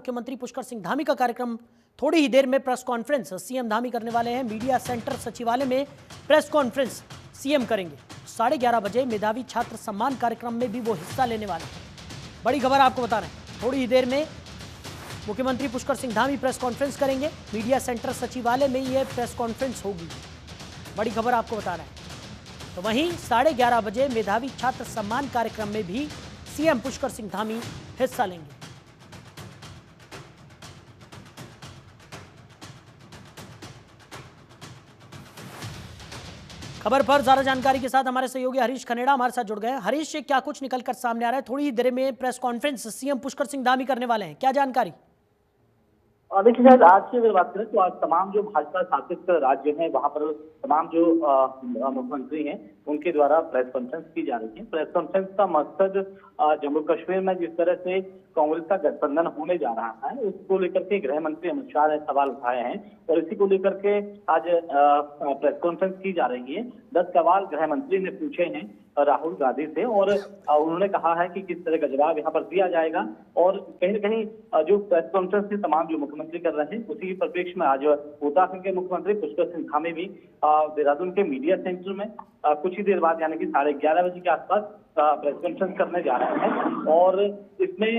मुख्यमंत्री पुष्कर सिंह धामी का कार्यक्रम थोड़ी ही देर में प्रेस कॉन्फ्रेंस सीएम धामी करने वाले हैं। मीडिया सेंटर सचिवालय में प्रेस कॉन्फ्रेंस सीएम करेंगे। 11:30 बजे मेधावी छात्र सम्मान कार्यक्रम में भी वो हिस्सा लेने वाले हैं। बड़ी खबर आपको बता रहे हैं, थोड़ी ही देर में मुख्यमंत्री पुष्कर सिंह धामी प्रेस कॉन्फ्रेंस करेंगे। मीडिया सेंटर सचिवालय में यह प्रेस कॉन्फ्रेंस होगी। बड़ी खबर आपको बता रहे हैं। तो वहीं 11:30 बजे मेधावी छात्र सम्मान कार्यक्रम में भी सीएम पुष्कर सिंह धामी हिस्सा लेंगे। खबर पर ज्यादा जानकारी के साथ हमारे सहयोगी हरीश खनेड़ा हमारे साथ जुड़ गए हैं। हरीश, क्या कुछ निकलकर सामने आ रहा है? थोड़ी ही देर में press conference CM Pushkar Singh Dhami करने वाले हैं, क्या जानकारी? देखिए शायद आज की अगर बात करें तो आज तमाम जो भाजपा शासित राज्य हैं वहां पर तमाम जो मुख्यमंत्री हैं उनके द्वारा प्रेस कॉन्फ्रेंस की जा रही है। प्रेस कॉन्फ्रेंस का मकसद जम्मू कश्मीर में जिस तरह से कांग्रेस का गठबंधन होने जा रहा है उसको लेकर के गृह मंत्री अमित शाह ने सवाल उठाए हैं और इसी को लेकर के आज प्रेस कॉन्फ्रेंस की जा रही है। 10 सवाल गृह मंत्री ने पूछे हैं राहुल गांधी से और उन्होंने कहा है कि किस तरह का जवाब यहाँ पर दिया जाएगा और कहीं न कहीं जो प्रेस कॉन्फ्रेंस से तमाम जो मुख्यमंत्री कर रहे हैं उसी परिप्रेक्ष्य में आज उत्तराखंड के मुख्यमंत्री पुष्कर सिंह धामी भी देहरादून के मीडिया सेंटर में कुछ ही देर बाद यानी कि 11:30 बजे के आसपास प्रेस कॉन्फ्रेंस करने जा रहे हैं और इसमें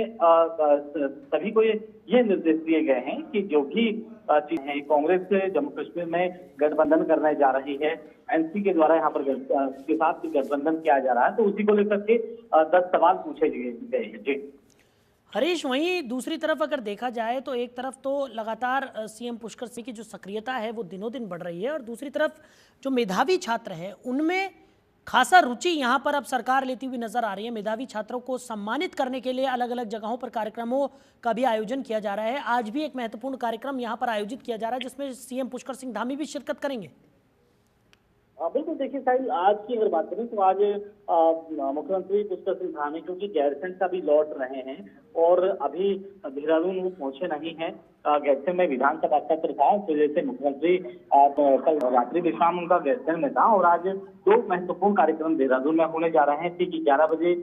सभी को ये निर्देश दिए गए हैं कि जो भी चीजें कांग्रेस से जम्मू कश्मीर में गठबंधन करने जा रही है, एनसी के द्वारा यहाँ पर के साथ गठबंधन किया जा रहा है, तो उसी को लेकर के 10 सवाल पूछे गए हैं। जी हरीश, वहीं दूसरी तरफ अगर देखा जाए तो एक तरफ तो लगातार सीएम पुष्कर सिंह की जो सक्रियता है वो दिनों दिन बढ़ रही है और दूसरी तरफ जो मेधावी छात्र हैं उनमें खासा रुचि यहाँ पर अब सरकार लेती हुई नजर आ रही है। मेधावी छात्रों को सम्मानित करने के लिए अलग अलग जगहों पर कार्यक्रमों का भी आयोजन किया जा रहा है। आज भी एक महत्वपूर्ण कार्यक्रम यहाँ पर आयोजित किया जा रहा है जिसमें सीएम पुष्कर सिंह धामी भी शिरकत करेंगे। बिल्कुल, देखिए साहिल, आज की अगर बात करें तो आज मुख्यमंत्री पुष्कर सिंह धामी क्योंकि गैरसैंण से अभी लौट रहे हैं और अभी देहरादून वो पहुंचे नहीं है। गैरसैंण में विधानसभा सत्र था, इस वजह से मुख्यमंत्री कल रात्रि विश्राम उनका गैरसैंण में था और आज 2 महत्वपूर्ण कार्यक्रम देहरादून में होने जा रहे हैं। ठीक 11 बजे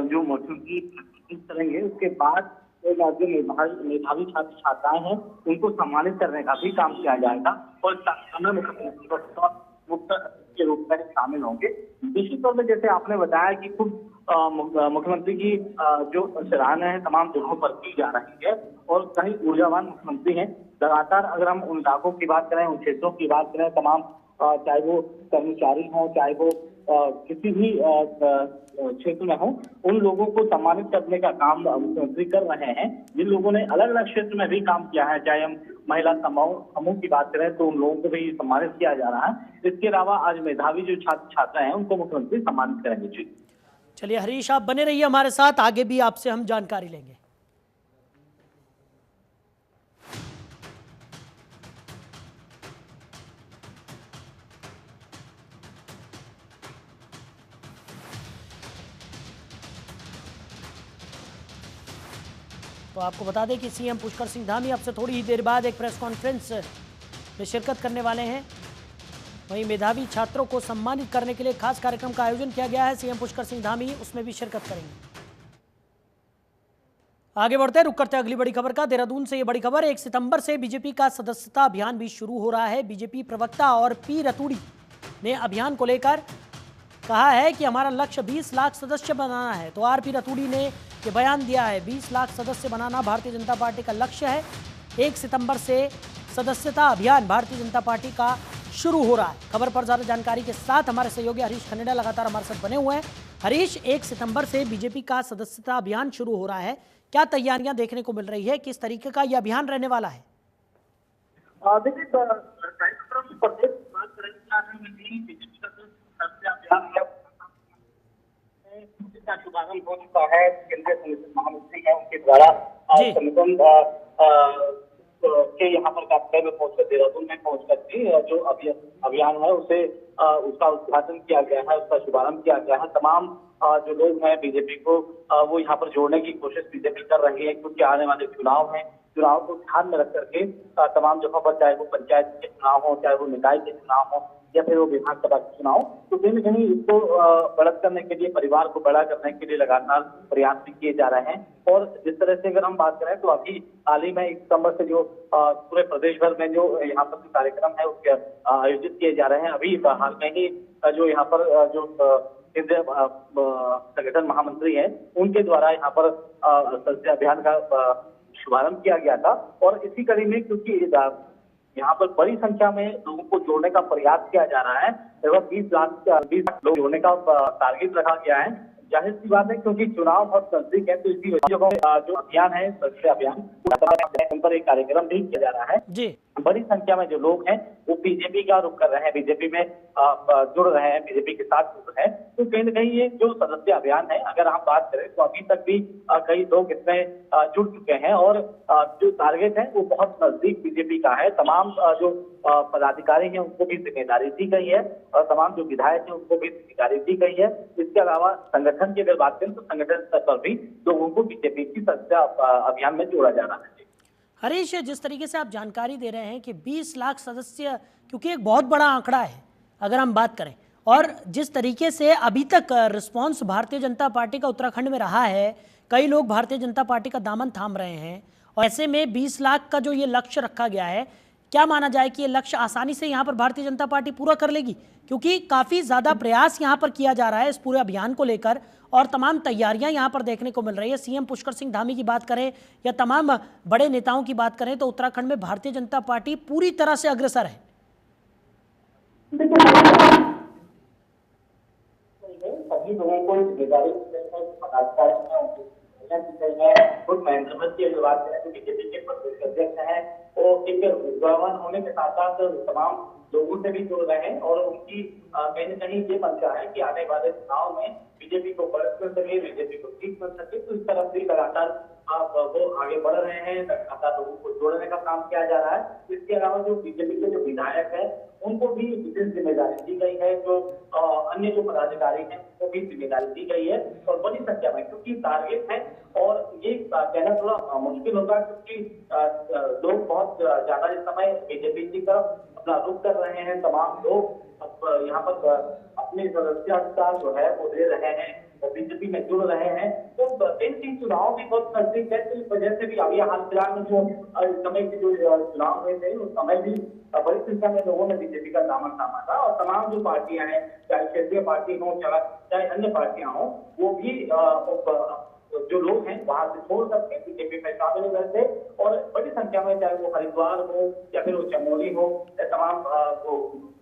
जो मुख्यमंत्री करेंगे उसके बाद जो मेधावी छात्र छात्राएं हैं उनको सम्मानित करने का भी काम किया जाएगा और मुख्यमंत्री के रूप में शामिल होंगे। निश्चित तौर पर जैसे आपने बताया कि खुद मुख्यमंत्री की जो सराहना है तमाम जगहों पर की जा रही है और कई ऊर्जावान मुख्यमंत्री हैं। लगातार अगर हम उन इलाकों की बात करें, उन क्षेत्रों की बात करें, तमाम चाहे वो कर्मचारी हों, चाहे वो किसी भी क्षेत्र में हो, उन लोगों को सम्मानित करने का काम मुख्यमंत्री कर रहे हैं। जिन लोगों ने अलग अलग क्षेत्र में भी काम किया है, चाहे हम महिला समूह की बात करें तो उन लोगों को भी सम्मानित किया जा रहा है। इसके अलावा आज मेधावी जो छात्र छात्रा हैं उनको मुख्यमंत्री सम्मानित करेंगे। जी चलिए हरीश, आप बने रहिए हमारे साथ, आगे भी आपसे हम जानकारी लेंगे। तो आपको बता दें कि सीएम पुष्कर सिंह धामी अब से थोड़ी ही देर बाद एक प्रेस कॉन्फ्रेंस में शिरकत करने वाले हैं। वहीं मेधावी छात्रों को सम्मानित करने के लिए खास कार्यक्रम का आयोजन किया गया है। सीएम पुष्कर सिंह धामी उसमें भी शिरकत करेंगे। आगे बढ़ते हैं, रुक करते हैं अगली बड़ी खबर का। देहरादून से ये बड़ी खबर, 1 सितंबर से बीजेपी का सदस्यता अभियान भी शुरू हो रहा है। बीजेपी प्रवक्ता और पी रतूड़ी ने अभियान को लेकर कहा है कि हमारा लक्ष्य 20 लाख सदस्य बनाना है। तो आर पी रतूड़ी ने ये बयान दिया है, 20 लाख सदस्य बनाना भारतीय जनता पार्टी का लक्ष्य है। 1 सितंबर से सदस्यता अभियान भारतीय जनता पार्टी का शुरू हो रहा है। खबर पर ज्यादा जानकारी के साथ हमारे सहयोगी हरीश खनेड़ा लगातार हमारे साथ बने हुए हैं। हरीश, 1 सितंबर से बीजेपी का सदस्यता अभियान शुरू हो रहा है, क्या तैयारियां देखने को मिल रही है, किस तरीके का यह अभियान रहने वाला है? का शुभारंभ हो चुका है। केंद्रीय संगठन महामंत्री है उनके द्वारा संगठन के यहाँ पर कार्यालय में पहुंचकर देहरादून में पहुंचकर जो अभियान है उसे उसका उद्घाटन किया गया है, उसका शुभारंभ किया गया है। तमाम जो लोग हैं बीजेपी को वो यहाँ पर जोड़ने की कोशिश बीजेपी कर रही है क्योंकि आने वाले चुनाव हैं, चुनाव को ध्यान में रख करके तमाम जगहों पर चाहे वो पंचायत के चुनाव हो, चाहे वो निकाय के चुनाव हो, या फिर वो विधानसभा के चुनाव, तो कहीं न कहीं इसको बढ़त करने के लिए, परिवार को बड़ा करने के लिए लगातार प्रयास भी किए जा रहे हैं। और जिस तरह से अगर हम बात करें तो अभी हाल ही में 1 सितंबर से जो पूरे प्रदेश भर में जो यहाँ पर कार्यक्रम है उसके आयोजित किए जा रहे हैं। अभी हाल में ही जो यहाँ पर जो केंद्रीय संगठन महामंत्री हैं, उनके द्वारा यहाँ पर सदस्य अभियान का शुभारंभ किया गया था। और इसी कड़ी में क्योंकि यहाँ पर बड़ी संख्या में लोगों को जोड़ने का प्रयास किया जा रहा है, लगभग 20 लाख लोग जोड़ने का टारगेट रखा गया है। जाहिर सी बात है क्योंकि चुनाव बहुत नजदीक है, तो इसी वजह से जो अभियान है, सदस्य अभियान, उन पर एक कार्यक्रम भी किया जा रहा है जी। बड़ी संख्या में जो लोग हैं वो बीजेपी का रुख कर रहे हैं, बीजेपी में जुड़ रहे हैं, बीजेपी के साथ जुड़ रहे हैं। तो कहीं न कहीं ये जो सदस्य अभियान है, अगर हम बात करें तो अभी तक भी कई लोग इसमें जुड़ चुके हैं और जो टारगेट है वो बहुत नजदीक बीजेपी का है। तमाम जो पदाधिकारी हैं उनको भी जिम्मेदारी दी गई है और तमाम जो विधायक हैं उनको भी जिम्मेदारी दी गई है। इसके अलावा संगठन की अगर बात करें तो संगठन स्तर पर भी लोगों को बीजेपी की सदस्य अभियान में जोड़ा जा रहा है। हरीश, जिस तरीके से आप जानकारी दे रहे हैं कि 20 लाख सदस्य, क्योंकि एक बहुत बड़ा आंकड़ा है अगर हम बात करें, और जिस तरीके से अभी तक रिस्पांस भारतीय जनता पार्टी का उत्तराखंड में रहा है, कई लोग भारतीय जनता पार्टी का दामन थाम रहे हैं, और ऐसे में 20 लाख का जो ये लक्ष्य रखा गया है, क्या माना जाए कि ये लक्ष्य आसानी से यहाँ पर भारतीय जनता पार्टी पूरा कर लेगी? क्योंकि काफ़ी ज़्यादा प्रयास यहाँ पर किया जा रहा है इस पूरे अभियान को लेकर और तमाम तैयारियां यहाँ पर देखने को मिल रही है। सीएम पुष्कर सिंह धामी की बात करें या तमाम बड़े नेताओं की बात करें तो उत्तराखंड में भारतीय जनता पार्टी पूरी तरह से अग्रसर है। सभी लोगों को जिम्मेदारी की बात करें तो बीजेपी के प्रदेश अध्यक्ष हैं, वो एक विद्वान होने के साथ साथ तमाम लोगों से भी जुड़ रहे हैं और उनकी कहीं न कहीं ये मंशा है कि आने वाले चुनाव में बीजेपी को बढ़त मिल सके, बीजेपी को सीट मिल सके। तो इस तरफ भी लगातार वो आगे बढ़ रहे हैं, लगातार लोगों को जोड़ने का काम किया जा रहा है। इसके अलावा जो बीजेपी के जो विधायक है उनको भी विशेष जिम्मेदारी दी गई है, जो अन्य जो पदाधिकारी हैं उनको भी जिम्मेदारी दी गई है और बड़ी संख्या में, क्योंकि टारगेट है और ये कहना थोड़ा मुश्किल होगा क्योंकि लोग बहुत ज्यादा इस समय बीजेपी की तरफ अपना रुख कर रहे हैं। तमाम लोग अब यहाँ पर अपनी सदस्यता जो है वो दे रहे हैं और बीजेपी में जुड़ रहे हैं। तो इन चुनाव भी बहुत नजदीक है, तो इस वजह से भी अभी हाल फिलहाल में जो समय के जो चुनाव हुए थे उस समय भी बड़ी संख्या में लोगों ने बीजेपी का दामन थामा था और तमाम जो पार्टियां हैं, चाहे क्षेत्रीय पार्टी हो चाहे अन्य पार्टियां हो, वो भी जो लोग हैं वहां से छोड़ करके बीजेपी में शामिल हुए थे और बड़ी संख्या में, चाहे वो हरिद्वार हो या फिर वो चमोली हो या तमाम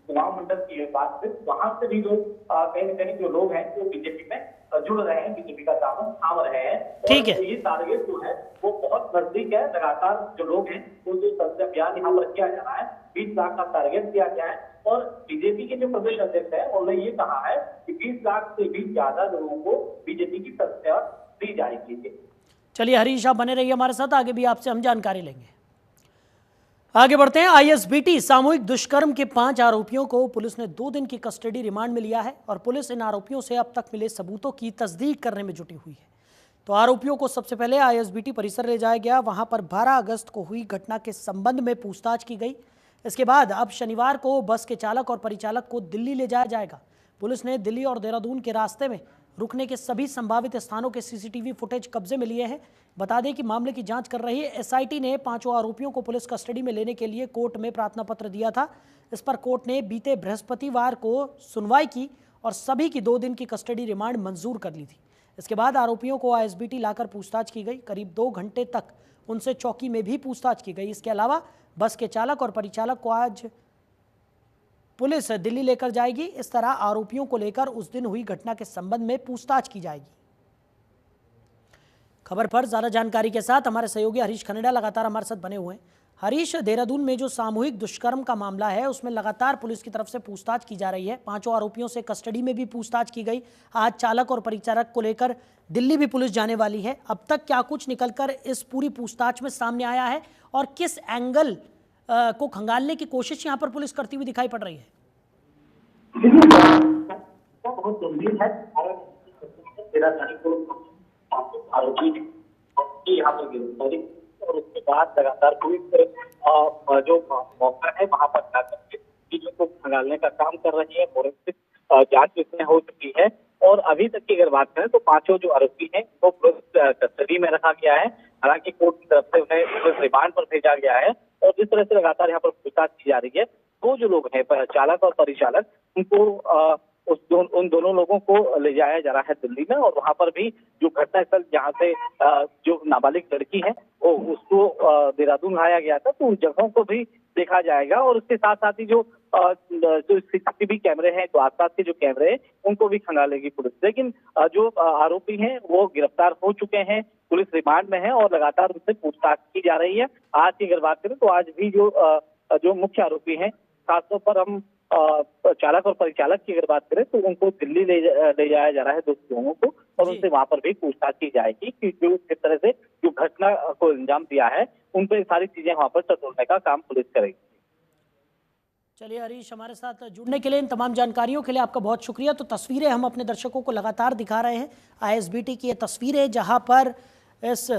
चुनाव मंडल की बात करें, वहां से भी लोग कहीं न कहीं जो लोग हैं वो बीजेपी में जुड़ रहे हैं, बीजेपी का दामन थाम रहे हैं। ठीक है, ये टारगेट जो है वो बहुत नजदीक है। लगातार जो लोग हैं वो जो सदस्य अभियान यहाँ पर किया जा रहा है, 20 लाख का टारगेट दिया गया है और बीजेपी के जो प्रदेश अध्यक्ष है उन्होंने ये कहा है कि 20 लाख से भी ज्यादा लोगों को बीजेपी की सदस्यता दी जाएगी। चलिए हरीश, आप बने रहिए हमारे साथ, आगे भी आपसे हम जानकारी लेंगे। आगे बढ़ते हैं। आईएसबीटी सामूहिक दुष्कर्म के 5 आरोपियों को पुलिस ने 2 दिन की कस्टडी रिमांड में लिया है और पुलिस इन आरोपियों से अब तक मिले सबूतों की तस्दीक करने में जुटी हुई है। तो आरोपियों को सबसे पहले आईएसबीटी परिसर ले जाया गया, वहां पर 12 अगस्त को हुई घटना के संबंध में पूछताछ की गई। इसके बाद अब शनिवार को बस के चालक और परिचालक को दिल्ली ले जाया जाएगा। पुलिस ने दिल्ली और देहरादून के रास्ते में रुकने के सभी संभावित स्थानों के सीसीटीवी फुटेज कब्जे में लिए हैं। बता दें कि मामले की जांच कर रही एसआईटी ने 5 आरोपियों को पुलिस कस्टडी में लेने के लिए कोर्ट में प्रार्थना पत्र दिया था। इस पर कोर्ट ने बीते बृहस्पतिवार को सुनवाई की और सभी की 2 दिन की कस्टडी रिमांड मंजूर कर ली थी। इसके बाद आरोपियों को आईएसबीटी लाकर पूछताछ की गई। करीब 2 घंटे तक उनसे चौकी में भी पूछताछ की गई। इसके अलावा बस के चालक और परिचालक को आज पुलिस दिल्ली लेकर जाएगी। इस तरह आरोपियों को लेकर उस दिन हुई घटना के संबंध में पूछताछ की जाएगी। खबर पर ज्यादा जानकारी के साथ हमारे सहयोगी हरीश खनेडा लगातार हमारे साथ बने हुए हैं। हरीश, देहरादून में जो सामूहिक दुष्कर्म का मामला है उसमें लगातार पुलिस की तरफ से पूछताछ की जा रही है। 5 आरोपियों से कस्टडी में भी पूछताछ की गई। आज चालक और परिचालक को लेकर दिल्ली भी पुलिस जाने वाली है। अब तक क्या कुछ निकलकर इस पूरी पूछताछ में सामने आया है और किस एंगल को खंगालने की कोशिश यहाँ पर पुलिस करती हुई दिखाई पड़ रही है? बहुत गंभीर है। आरोपी यहाँ पर गिरफ्तारी और उसके बाद लगातार पुलिस जो मौका है वहां पर जाकर चीजों को खंगालने का काम कर रही है। फोरेंसिक जांच इसमें हो चुकी है और अभी तक की अगर बात करें तो पांचों जो आरोपी हैं वो पुलिस कस्टडी में रखा गया है। हालांकि कोर्ट की तरफ से उन्हें पुलिस रिमांड पर भेजा गया है और जिस तरह से लगातार यहाँ पर पूछताछ की जा रही है, वो जो लोग हैं चालक और परिचालक, उनको उन दोनों लोगों को ले जाया जा रहा है दिल्ली में और वहां पर भी जो घटनास्थल जहाँ से जो नाबालिग लड़की है वो उसको देहरादून लाया गया था, तो उन जगहों को भी देखा जाएगा और उसके साथ साथ ही जो सीसीटीवी कैमरे हैं, जो आसपास के जो कैमरे हैं, उनको भी खंगालेगी पुलिस। लेकिन जो आरोपी हैं वो गिरफ्तार हो चुके हैं, पुलिस रिमांड में है और लगातार उनसे पूछताछ की जा रही है। आज की अगर बात करें तो आज भी जो मुख्य आरोपी हैं, खासतौर पर हम चालक और परिचालक की अगर बात करें तो उनको दिल्ली ले जाया जा रहा है दो लोगों को और उनसे वहां पर भी पूछताछ की जाएगी कि जो किस तरह से जो घटना को अंजाम दिया है उन पर सारी चीजें वहां पर टटोलने का काम पुलिस करेगी। चलिए हरीश, हमारे साथ जुड़ने के लिए, इन तमाम जानकारियों के लिए आपका बहुत शुक्रिया। तो तस्वीरें हम अपने दर्शकों को लगातार दिखा रहे हैं, आईएसबीटी की ये तस्वीरें जहां पर इस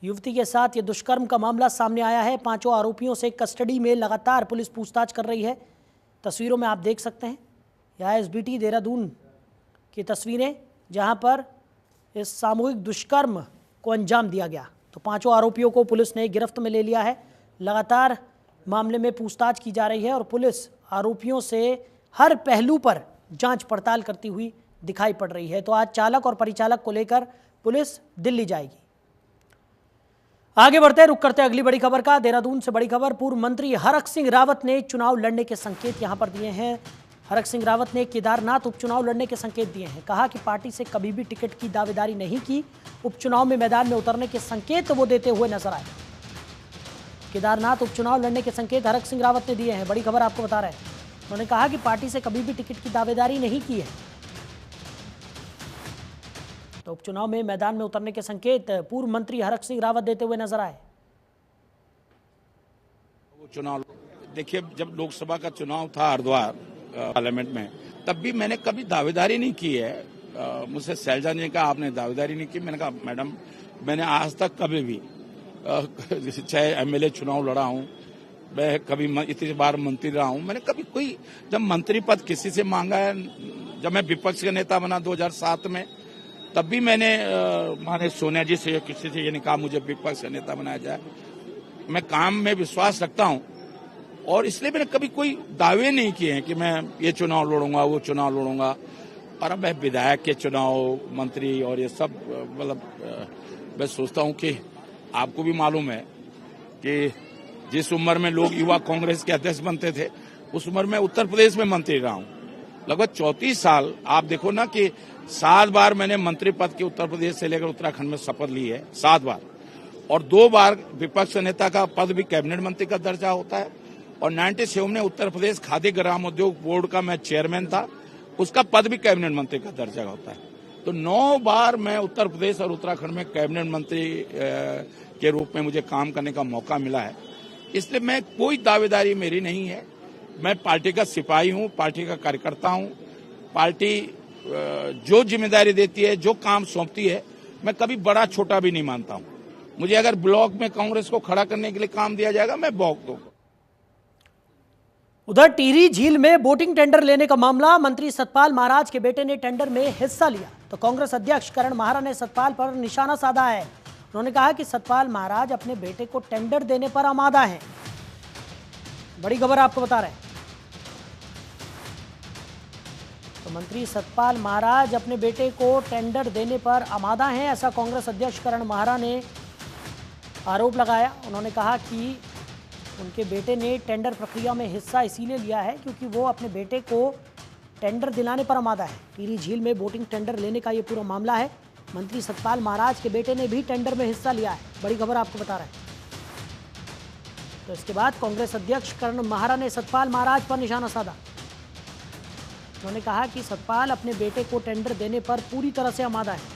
युवती के साथ ये दुष्कर्म का मामला सामने आया है। पांचों आरोपियों से कस्टडी में लगातार पुलिस पूछताछ कर रही है। तस्वीरों में आप देख सकते हैं यह आईएसबीटी देहरादून की तस्वीरें जहां पर इस सामूहिक दुष्कर्म को अंजाम दिया गया। तो पांचों आरोपियों को पुलिस ने गिरफ्त में ले लिया है। लगातार मामले में पूछताछ की जा रही है और पुलिस आरोपियों से हर पहलू पर जांच पड़ताल करती हुई दिखाई पड़ रही है। तो आज चालक और परिचालक को लेकर पुलिस दिल्ली जाएगी। आगे बढ़ते हैं, रुक करते हैं अगली बड़ी खबर का। देहरादून से बड़ी खबर, पूर्व मंत्री हरक सिंह रावत ने चुनाव लड़ने के संकेत यहां पर दिए हैं। हरक सिंह रावत ने केदारनाथ उपचुनाव लड़ने के संकेत दिए हैं। कहा कि पार्टी से कभी भी टिकट की दावेदारी नहीं की, उपचुनाव में मैदान में उतरने के संकेत वो देते हुए नजर आए। केदारनाथ उपचुनाव लड़ने के संकेत हरक सिंह रावत ने दिए हैं, बड़ी खबर आपको बता रहे हैं। उन्होंने कहा कि पार्टी से कभी भी टिकट की दावेदारी नहीं की है, तो उपचुनाव में मैदान में उतरने के संकेत पूर्व मंत्री हरक सिंह रावत देते हुए नजर आए। वो चुनाव देखिए, जब लोकसभा का चुनाव था हरिद्वार पार्लियामेंट में, तब भी मैंने कभी दावेदारी नहीं की है। मुझसे शैलजा ने कहा आपने दावेदारी नहीं की, मैंने कहा मैडम मैंने आज तक कभी भी चाहे एमएलए चुनाव लड़ा हूं, मैं कभी इतनी बार मंत्री रहा हूं, मैंने कभी कोई जब मंत्री पद किसी से मांगा है, जब मैं विपक्ष का नेता बना 2007 में, तब भी मैंने माने सोनिया जी से किसी से ये नहीं कहा मुझे विपक्ष का नेता बनाया जाए। मैं काम में विश्वास रखता हूं और इसलिए मैंने कभी कोई दावे नहीं किए हैं कि मैं ये चुनाव लड़ूंगा, वो चुनाव लड़ूंगा। और अब मैं विधायक के चुनाव, मंत्री और ये सब, मतलब मैं सोचता हूं कि आपको भी मालूम है कि जिस उम्र में लोग युवा कांग्रेस के अध्यक्ष बनते थे, उस उम्र में उत्तर प्रदेश में मंत्री रहा हूं लगभग 34 साल। आप देखो ना कि 7 बार मैंने मंत्री पद के उत्तर प्रदेश से लेकर उत्तराखंड में शपथ ली है, 7 बार, और 2 बार विपक्ष नेता का पद भी कैबिनेट मंत्री का दर्जा होता है। और 97 में उत्तर प्रदेश खादी ग्रामोद्योग बोर्ड का मैं चेयरमैन था, उसका पद भी कैबिनेट मंत्री का दर्जा होता है। तो 9 बार मैं उत्तर प्रदेश और उत्तराखंड में कैबिनेट मंत्री के रूप में मुझे काम करने का मौका मिला है। इसलिए मैं कोई दावेदारी मेरी नहीं है, मैं पार्टी का सिपाही हूं, पार्टी का कार्यकर्ता हूं। पार्टी जो जिम्मेदारी देती है, जो काम सौंपती है, मैं कभी बड़ा छोटा भी नहीं मानता हूं। मुझे अगर ब्लॉक में कांग्रेस को खड़ा करने के लिए काम दिया जाएगा, मैं ब्लॉक दूंगा। उधर टिहरी झील में बोटिंग टेंडर लेने का मामला, मंत्री सतपाल महाराज के बेटे ने टेंडर में हिस्सा लिया, तो कांग्रेस अध्यक्ष करण महारा ने सतपाल पर निशाना साधा है। उन्होंने कहा कि सतपाल महाराज अपने बेटे को टेंडर देने पर आमादा हैं। बड़ी खबर आपको बता रहे हैं। तो मंत्री सतपाल महाराज अपने बेटे को टेंडर देने पर आमादा हैं, ऐसा कांग्रेस अध्यक्ष करण महारा ने आरोप लगाया। उन्होंने कहा कि उनके बेटे ने टेंडर प्रक्रिया में हिस्सा इसीलिए लिया है क्योंकि वो अपने बेटे को टेंडर दिलाने पर आमादा है। टिहरी झील में बोटिंग टेंडर लेने का ये पूरा मामला है। मंत्री सतपाल महाराज के बेटे ने भी टेंडर में हिस्सा लिया है, बड़ी खबर आपको बता रहे हैं। तो इसके बाद कांग्रेस अध्यक्ष करण महारा ने सतपाल महाराज पर निशाना साधा। उन्होंने कहा कि सतपाल अपने बेटे को टेंडर देने पर पूरी तरह से आमादा है।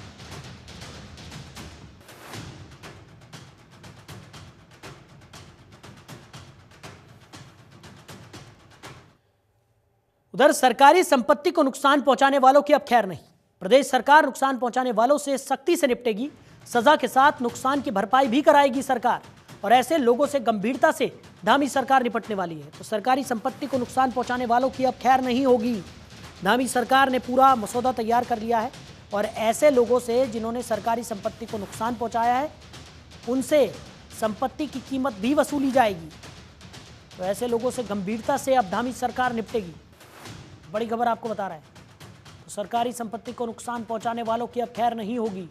उधर सरकारी संपत्ति को नुकसान पहुंचाने वालों की अब खैर नहीं। प्रदेश सरकार नुकसान पहुंचाने वालों से सख्ती से निपटेगी, सजा के साथ नुकसान की भरपाई भी कराएगी सरकार। और ऐसे लोगों से गंभीरता से धामी सरकार निपटने वाली है। तो सरकारी संपत्ति को नुकसान पहुंचाने वालों की अब खैर नहीं होगी। धामी सरकार ने पूरा मसौदा तैयार कर लिया है और ऐसे लोगों से जिन्होंने सरकारी संपत्ति को नुकसान पहुंचाया है उनसे संपत्ति की कीमत भी वसूली जाएगी। तो ऐसे लोगों से गंभीरता से अब धामी सरकार निपटेगी। बड़ी खबर आपको बता रहा है। तो सरकारी संपत्ति को नुकसान पहुंचाने वालों की अब खैर नहीं होगी।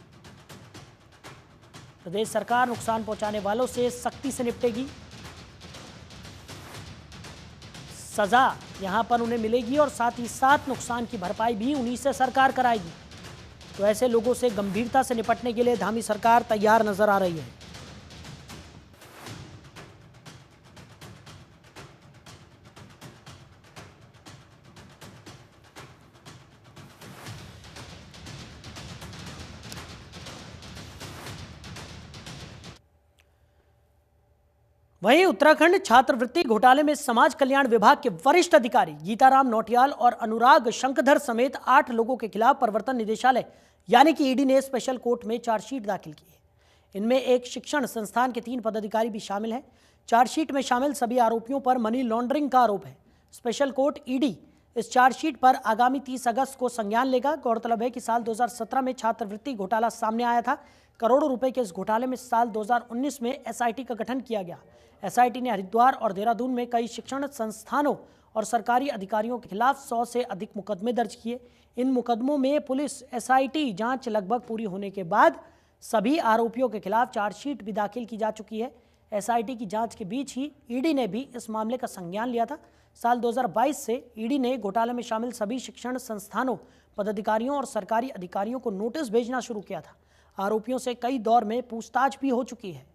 प्रदेश सरकार नुकसान पहुंचाने वालों से सख्ती से निपटेगी। सजा यहां पर उन्हें मिलेगी और साथ ही साथ नुकसान की भरपाई भी उन्हीं से सरकार कराएगी। तो ऐसे लोगों से गंभीरता से निपटने के लिए धामी सरकार तैयार नजर आ रही है। वहीं उत्तराखंड छात्रवृत्ति घोटाले में समाज कल्याण विभाग के वरिष्ठ अधिकारी गीताराम नौटियाल और अनुराग शंखधर समेत 8 लोगों के खिलाफ प्रवर्तन निदेशालय यानी कि ईडी ने स्पेशल कोर्ट में चार्जशीट दाखिल की है। इनमें एक शिक्षण संस्थान के 3 पदाधिकारी भी शामिल हैं। चार्जशीट में शामिल सभी आरोपियों पर मनी लॉन्ड्रिंग का आरोप है। स्पेशल कोर्ट ईडी इस चार्जशीट पर आगामी 30 अगस्त को संज्ञान लेगा। गौरतलब है कि साल 2017 में छात्रवृत्ति घोटाला सामने आया था। करोड़ों रुपए के इस घोटाले में साल 2019 में एसआईटी का गठन किया गया। एसआईटी ने हरिद्वार और देहरादून में कई शिक्षण संस्थानों और सरकारी अधिकारियों के खिलाफ 100 से अधिक मुकदमे दर्ज किए। इन मुकदमों में पुलिस एसआईटी जांच लगभग पूरी होने के बाद सभी आरोपियों के खिलाफ चार्जशीट भी दाखिल की जा चुकी है। एसआईटी की जांच के बीच ही ईडी ने भी इस मामले का संज्ञान लिया था। साल 2022 से ईडी ने घोटाले में शामिल सभी शिक्षण संस्थानों, पदाधिकारियों और सरकारी अधिकारियों को नोटिस भेजना शुरू किया था। आरोपियों से कई दौर में पूछताछ भी हो चुकी है।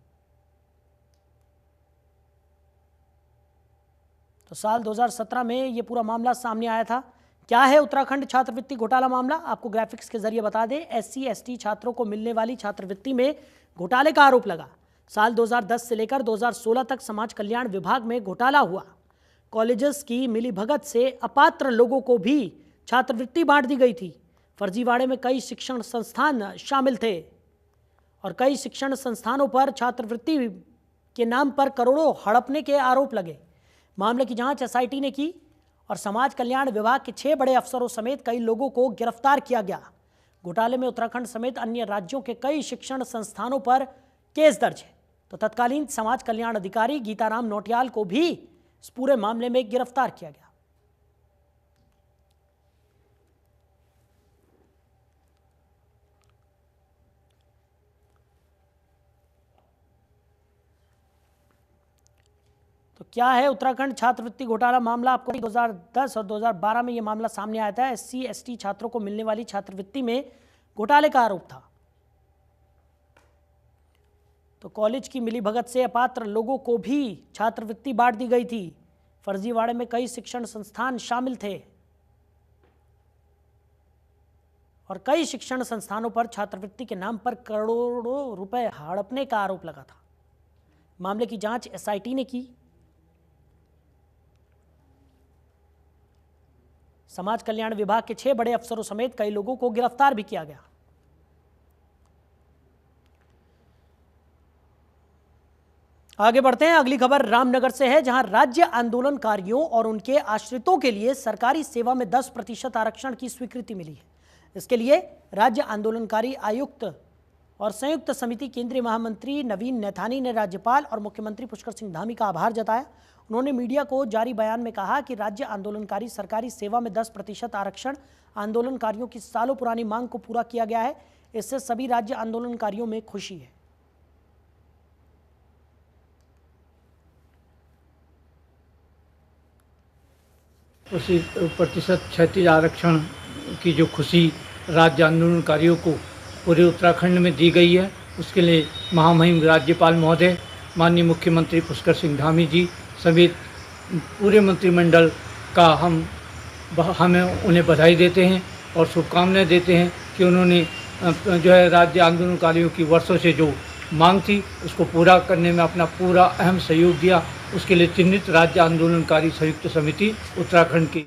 तो साल 2017 में ये पूरा मामला सामने आया था। क्या है उत्तराखंड छात्रवृत्ति घोटाला मामला, आपको ग्राफिक्स के जरिए बता दें। एससी एसटी छात्रों को मिलने वाली छात्रवृत्ति में घोटाले का आरोप लगा। साल 2010 से लेकर 2016 तक समाज कल्याण विभाग में घोटाला हुआ। कॉलेजेस की मिलीभगत से अपात्र लोगों को भी छात्रवृत्ति बांट दी गई थी। फर्जीवाड़े में कई शिक्षण संस्थान शामिल थे और कई शिक्षण संस्थानों पर छात्रवृत्ति के नाम पर करोड़ों हड़पने के आरोप लगे। मामले की जांच एसआईटी ने की और समाज कल्याण विभाग के 6 बड़े अफसरों समेत कई लोगों को गिरफ्तार किया गया। घोटाले में उत्तराखंड समेत अन्य राज्यों के कई शिक्षण संस्थानों पर केस दर्ज है। तो तत्कालीन समाज कल्याण अधिकारी गीताराम नौटियाल को भी इस पूरे मामले में गिरफ्तार किया गया। तो क्या है उत्तराखंड छात्रवृत्ति घोटाला मामला, आपको 2010 और 2012 में यह मामला सामने आया था। एससी एसटी छात्रों को मिलने वाली छात्रवृत्ति में घोटाले का आरोप था। तो कॉलेज की मिलीभगत से अपात्र लोगों को भी छात्रवृत्ति बांट दी गई थी। फर्जीवाड़े में कई शिक्षण संस्थान शामिल थे और कई शिक्षण संस्थानों पर छात्रवृत्ति के नाम पर करोड़ों रुपए हड़पने का आरोप लगा था। मामले की जांच एसआईटी ने की। समाज कल्याण विभाग के 6 बड़े अफसरों समेत कई लोगों को गिरफ्तार भी किया गया। आगे बढ़ते हैं। अगली खबर रामनगर से है, जहां राज्य आंदोलनकारियों और उनके आश्रितों के लिए सरकारी सेवा में 10% आरक्षण की स्वीकृति मिली है। इसके लिए राज्य आंदोलनकारी आयुक्त और संयुक्त समिति केंद्रीय महामंत्री नवीन नैथानी ने राज्यपाल और मुख्यमंत्री पुष्कर सिंह धामी का आभार जताया। उन्होंने मीडिया को जारी बयान में कहा कि राज्य आंदोलनकारी सरकारी सेवा में 10% आरक्षण आंदोलनकारियों की सालों पुरानी मांग को पूरा किया गया है। इससे सभी राज्य आंदोलनकारियों में खुशी है। उसी प्रतिशत क्षैतिज आरक्षण की जो खुशी राज्य आंदोलनकारियों को पूरे उत्तराखंड में दी गई है, उसके लिए महामहिम राज्यपाल महोदय, माननीय मुख्यमंत्री पुष्कर सिंह धामी जी समेत पूरे मंत्रिमंडल का हमें उन्हें बधाई देते हैं और शुभकामनाएं देते हैं कि उन्होंने जो है राज्य आंदोलनकारियों की वर्षों से जो मांग थी उसको पूरा करने में अपना पूरा अहम सहयोग दिया। उसके लिए चिन्हित राज्य आंदोलनकारी संयुक्त समिति उत्तराखंड की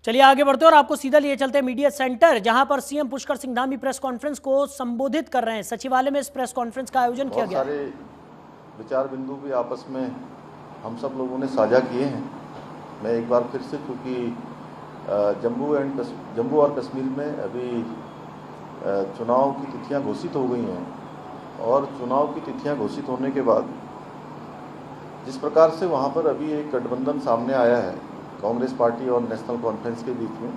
चलिए आगे बढ़ते हैं और आपको सीधा लिए चलते हैं मीडिया सेंटर, जहां पर CM Pushkar Singh Dhami press conference को संबोधित कर रहे हैं। सचिवालय में इस प्रेस कॉन्फ्रेंस का आयोजन किया गया। बहुत सारे विचार बिंदु भी आपस में हम सब लोगों ने साझा किए हैं। मैं एक बार फिर से, क्योंकि जम्मू और कश्मीर में अभी चुनाव की तिथियां घोषित हो गई हैं और चुनाव की तिथियां घोषित होने के बाद जिस प्रकार से वहां पर अभी एक गठबंधन सामने आया है कांग्रेस पार्टी और नेशनल कॉन्फ्रेंस के बीच में,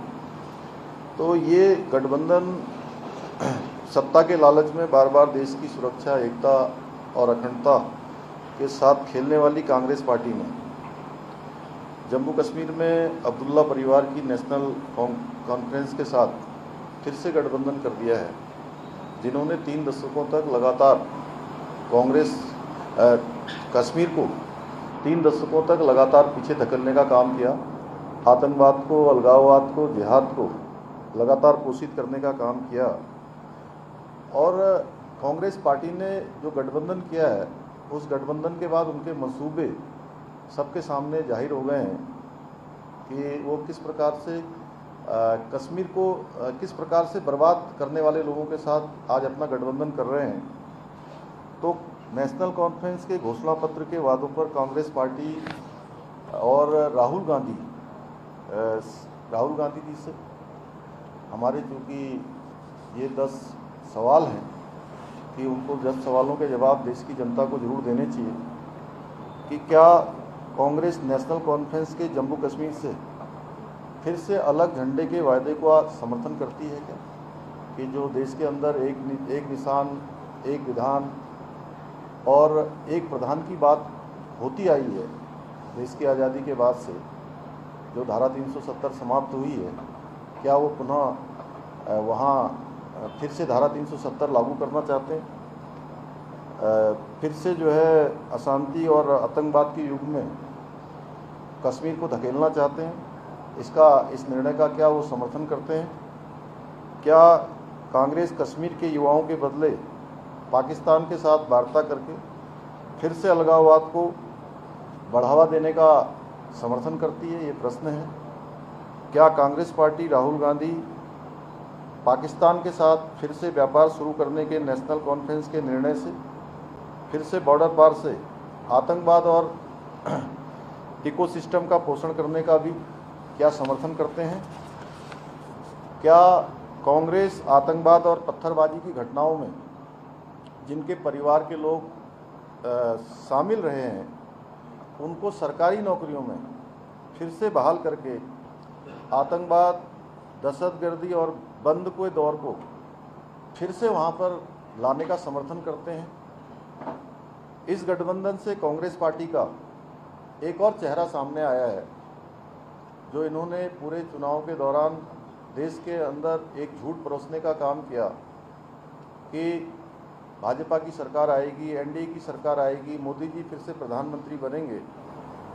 तो ये गठबंधन सत्ता के लालच में बार बार देश की सुरक्षा, एकता और अखंडता के साथ खेलने वाली कांग्रेस पार्टी ने जम्मू कश्मीर में अब्दुल्ला परिवार की नेशनल कॉन्फ्रेंस के साथ फिर से गठबंधन कर दिया है, जिन्होंने 3 दशकों तक लगातार कश्मीर को 3 दशकों तक लगातार पीछे धकेलने का काम किया, आतंकवाद को, अलगाववाद को, जिहाद को लगातार पोषित करने का काम किया। और कांग्रेस पार्टी ने जो गठबंधन किया है, उस गठबंधन के बाद उनके मंसूबे सबके सामने जाहिर हो गए हैं कि वो किस प्रकार से कश्मीर को किस प्रकार से बर्बाद करने वाले लोगों के साथ आज अपना गठबंधन कर रहे हैं। तो नेशनल कॉन्फ्रेंस के घोषणा पत्र के वादों पर कांग्रेस पार्टी और राहुल गांधी जी से हमारे, चूँकि ये 10 सवाल हैं कि उनको 10 सवालों के जवाब देश की जनता को जरूर देने चाहिए कि क्या कांग्रेस नेशनल कॉन्फ्रेंस के जम्मू कश्मीर से फिर से अलग झंडे के वायदे को समर्थन करती है क्या, कि जो देश के अंदर एक निशान, एक विधान और एक प्रधान की बात होती आई है देश की आज़ादी के बाद से, जो धारा 370 समाप्त हुई है, क्या वो पुनः वहाँ फिर से धारा 370 लागू करना चाहते हैं? फिर से जो है अशांति और आतंकवाद के युग में कश्मीर को धकेलना चाहते हैं? इस निर्णय का क्या वो समर्थन करते हैं? क्या कांग्रेस कश्मीर के युवाओं के बदले पाकिस्तान के साथ वार्ता करके फिर से अलगाववाद को बढ़ावा देने का समर्थन करती है? ये प्रश्न है। क्या कांग्रेस पार्टी, राहुल गांधी पाकिस्तान के साथ फिर से व्यापार शुरू करने के नेशनल कॉन्फ्रेंस के निर्णय से फिर से बॉर्डर पार से आतंकवाद और इकोसिस्टम का पोषण करने का भी क्या समर्थन करते हैं? क्या कांग्रेस आतंकवाद और पत्थरबाजी की घटनाओं में जिनके परिवार के लोग शामिल रहे हैं, उनको सरकारी नौकरियों में फिर से बहाल करके आतंकवाद, दहशतगर्दी और बंद के दौर को फिर से वहाँ पर लाने का समर्थन करते हैं? इस गठबंधन से कांग्रेस पार्टी का एक और चेहरा सामने आया है, जो इन्होंने पूरे चुनाव के दौरान देश के अंदर एक झूठ परोसने का काम किया कि भाजपा की सरकार आएगी, एनडीए की सरकार आएगी, मोदी जी फिर से प्रधानमंत्री बनेंगे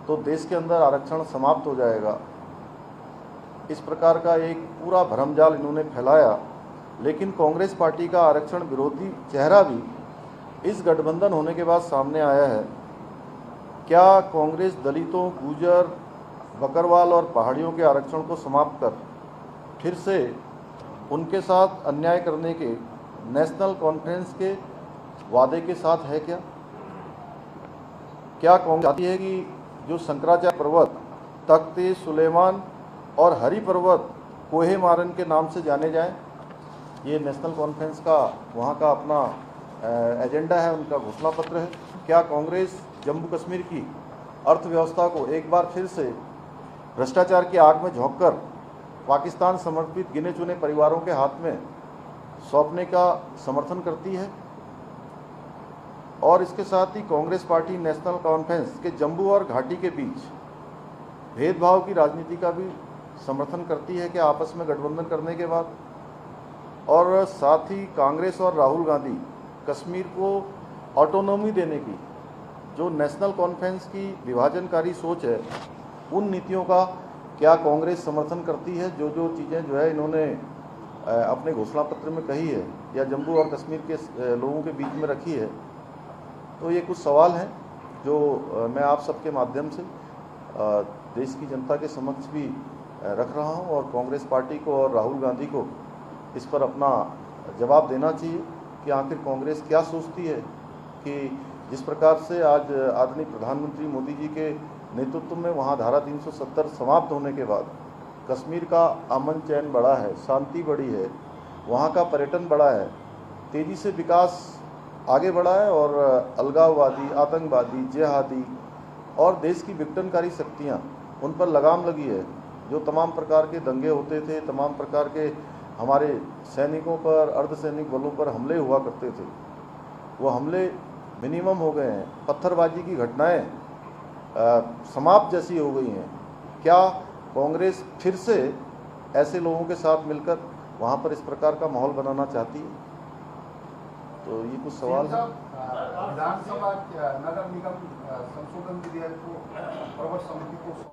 तो देश के अंदर आरक्षण समाप्त हो जाएगा। इस प्रकार का एक पूरा भरमजाल इन्होंने फैलाया। लेकिन कांग्रेस पार्टी का आरक्षण विरोधी चेहरा भी इस गठबंधन होने के बाद सामने आया है। क्या कांग्रेस दलितों, गुर्जर, बकरवाल और पहाड़ियों के आरक्षण को समाप्त कर फिर से उनके साथ अन्याय करने के नेशनल कॉन्फ्रेंस के वादे के साथ है क्या? क्या कांग्रेस चाहती है कि जो शंकराचार्य पर्वत, तख्त सुलेमान और हरि पर्वत कोहे मारन के नाम से जाने जाएं? ये नेशनल कॉन्फ्रेंस का वहाँ का अपना एजेंडा है, उनका घोषणा पत्र है। क्या कांग्रेस जम्मू कश्मीर की अर्थव्यवस्था को एक बार फिर से भ्रष्टाचार की आग में झोंककर पाकिस्तान समर्पित गिने चुने परिवारों के हाथ में सौंपने का समर्थन करती है? और इसके साथ ही कांग्रेस पार्टी नेशनल कॉन्फ्रेंस के जम्मू और घाटी के बीच भेदभाव की राजनीति का भी समर्थन करती है कि आपस में गठबंधन करने के बाद? और साथ ही कांग्रेस और राहुल गांधी कश्मीर को ऑटोनॉमी देने की जो नेशनल कॉन्फ्रेंस की विभाजनकारी सोच है, उन नीतियों का क्या कांग्रेस समर्थन करती है? जो जो चीज़ें जो है इन्होंने अपने घोषणा पत्र में कही है या जम्मू और कश्मीर के लोगों के बीच में रखी है। तो ये कुछ सवाल हैं जो मैं आप सबके माध्यम से देश की जनता के समक्ष भी रख रहा हूं और कांग्रेस पार्टी को और राहुल गांधी को इस पर अपना जवाब देना चाहिए कि आखिर कांग्रेस क्या सोचती है कि जिस प्रकार से आज आदरणीय प्रधानमंत्री मोदी जी के नेतृत्व में वहां धारा 370 समाप्त होने के बाद कश्मीर का अमन चैन बढ़ा है, शांति बढ़ी है, वहां का पर्यटन बढ़ा है, तेज़ी से विकास आगे बढ़ा है और अलगाववादी, आतंकवादी, जिहादी और देश की विघटनकारी शक्तियां उन पर लगाम लगी है। जो तमाम प्रकार के दंगे होते थे, तमाम प्रकार के हमारे सैनिकों पर, अर्धसैनिक बलों पर हमले हुआ करते थे, वो हमले मिनिमम हो गए हैं। पत्थरबाजी की घटनाएं समाप्त जैसी हो गई हैं। क्या कांग्रेस फिर से ऐसे लोगों के साथ मिलकर वहाँ पर इस प्रकार का माहौल बनाना चाहती है? तो ये कुछ सवाल है। विधानसभा नगर निगम संशोधन विधेयक को प्रवर समिति को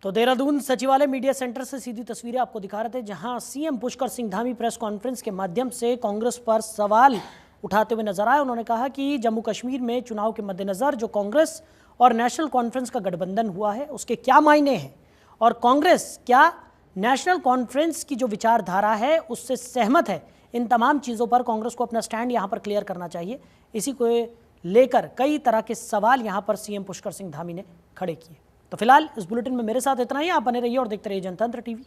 तो देहरादून सचिवालय मीडिया सेंटर से सीधी तस्वीरें आपको दिखा रहे थे, जहां CM Pushkar Singh Dhami press conference के माध्यम से कांग्रेस पर सवाल उठाते हुए नजर आए। उन्होंने कहा कि जम्मू कश्मीर में चुनाव के मद्देनजर जो कांग्रेस और नेशनल कॉन्फ्रेंस का गठबंधन हुआ है उसके क्या मायने हैं और कांग्रेस क्या नेशनल कॉन्फ्रेंस की जो विचारधारा है उससे सहमत है। इन तमाम चीज़ों पर कांग्रेस को अपना स्टैंड यहाँ पर क्लियर करना चाहिए। इसी को लेकर कई तरह के सवाल यहाँ पर सीएम पुष्कर सिंह धामी ने खड़े किए। तो फिलहाल इस बुलेटिन में मेरे साथ इतना ही। आप बने रहिए और देखते रहिए जनतंत्र टीवी।